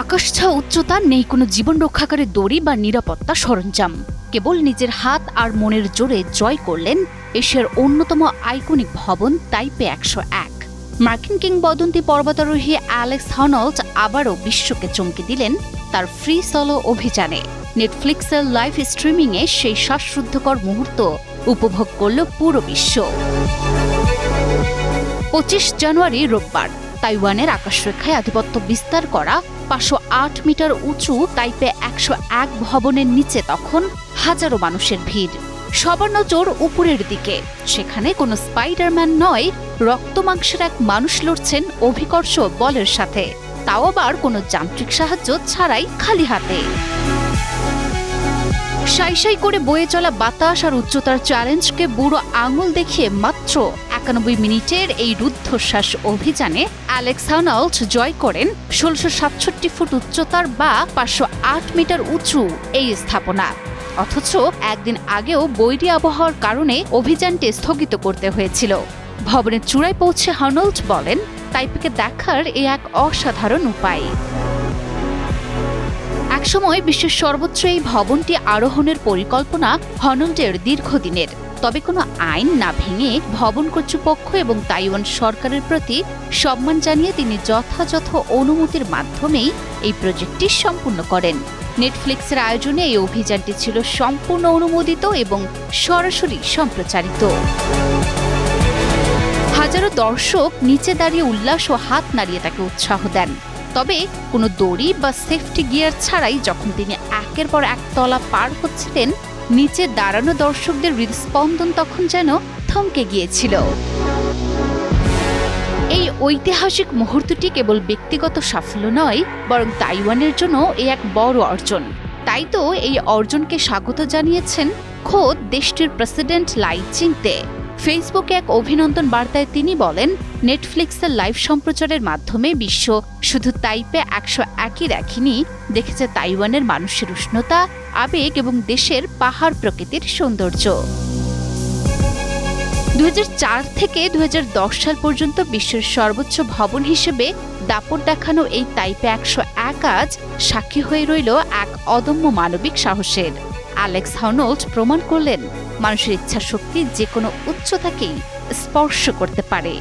আকাশ ছোঁয়া উচ্চতা, নেই কোনো জীবন রক্ষাকারী দড়ি বা নিরাপত্তা সরঞ্জাম। কেবল নিজের হাত আর মনের জোরে জয় করলেন এশিয়ার অন্যতম আইকনিক ভবন তাইপে 101। মার্কিন কিংবদন্তি পর্বতারোহী অ্যালেক্স হনল্ট আবারও বিশ্বকে চমকে দিলেন তার ফ্রি সলো অভিযানে। নেটফ্লিক্সের লাইভ স্ট্রিমিংয়ে সেই শ্বাসরুদ্ধকর মুহূর্ত উপভোগ করল পুরো বিশ্ব। 25 জানুয়ারি রোববার তাইওয়ানের আকাশরেখায় আধিপত্য বিস্তার করা 508 মিটার উঁচু তাইপে 101 ভবনের নিচে তখন হাজারো মানুষের ভিড়। সবার নজর উপরের দিকে। সেখানে কোনো স্পাইডারম্যান নয়, রক্তমাংসের এক মানুষ লড়ছেন অভিকর্ষ বলের সাথে, তাও আবার কোনো যান্ত্রিক সাহায্য ছাড়াই, খালি হাতে। সাই সাই করে বয়ে চলা বাতাস আর উচ্চতার চ্যালেঞ্জকে বুড়ো আঙুল দেখিয়ে মাত্র 91 মিনিটের এই রুদ্ধশ্বাস অভিযানে অ্যালেক্স হনল্ট জয় করেন 1667 ফুট উচ্চতার বা 508 মিটার উঁচু এই স্থাপনা। অথচ একদিন আগেও বৈরী আবহাওয়ার কারণে অভিযানটি স্থগিত করতে হয়েছিল। ভবনের চূড়ায় পৌঁছে হনল্ট বলেন, তাইপেকে দেখার এ এক অসাধারণ উপায়। একসময় বিশ্বের সর্বোচ্চ এই ভবনটি আরোহণের পরিকল্পনা হনল্টের দীর্ঘদিনের। তবে কোনো আইন না ভেঙে ভবন কর্তৃপক্ষ এবং তাইওয়ান সরকারের প্রতি সম্মান জানিয়ে তিনি যথাযথ অনুমতির মাধ্যমেই এই প্রজেক্টটি সম্পূর্ণ করেন। নেটফ্লিক্সের আয়োজনে এই অভিযানটি ছিল সম্পূর্ণ অনুমোদিত এবং সরাসরি সম্প্রচারিত। হাজারো দর্শক নিচে দাঁড়িয়ে উল্লাস ও হাত নাড়িয়ে তাকে উৎসাহ দেন। তবে কোনো দড়ি বা সেফটি গিয়ার ছাড়াই যখন তিনি একের পর এক তলা পার হচ্ছিলেন, নিচে দাঁড়ানো দর্শকদের হৃদস্পন্দন তখন যেন থমকে গিয়েছিল। এই ঐতিহাসিক মুহূর্তটি কেবল ব্যক্তিগত সাফল্য নয়, বরং তাইওয়ানের জন্য এ এক বড় অর্জন। তাই তো এই অর্জনকে স্বাগত জানিয়েছেন খোদ দেশটির প্রেসিডেন্ট লাই চিং-তে। ফেসবুকে এক অভিনন্দন বার্তায় তিনি বলেন, নেটফ্লিক্সের লাইভ সম্প্রচারের মাধ্যমে বিশ্ব শুধু তাইপে 101ই দেখেনি, দেখেছে তাইওয়ানের মানুষের উষ্ণতা, আবেগ এবং দেশের পাহাড় প্রকৃতির সৌন্দর্য। 2004 থেকে 2010 সাল পর্যন্ত বিশ্বের সর্বোচ্চ ভবন হিসেবে দাপট দেখানো এই তাইপে 101 আজ সাক্ষী হয়ে রইল এক অদম্য মানবিক সাহসের। অ্যালেক্স হনল্ট প্রমাণ করলেন, মানুষের ইচ্ছাশক্তি যে কোনো উচ্চতাকেই স্পর্শ করতে পারে।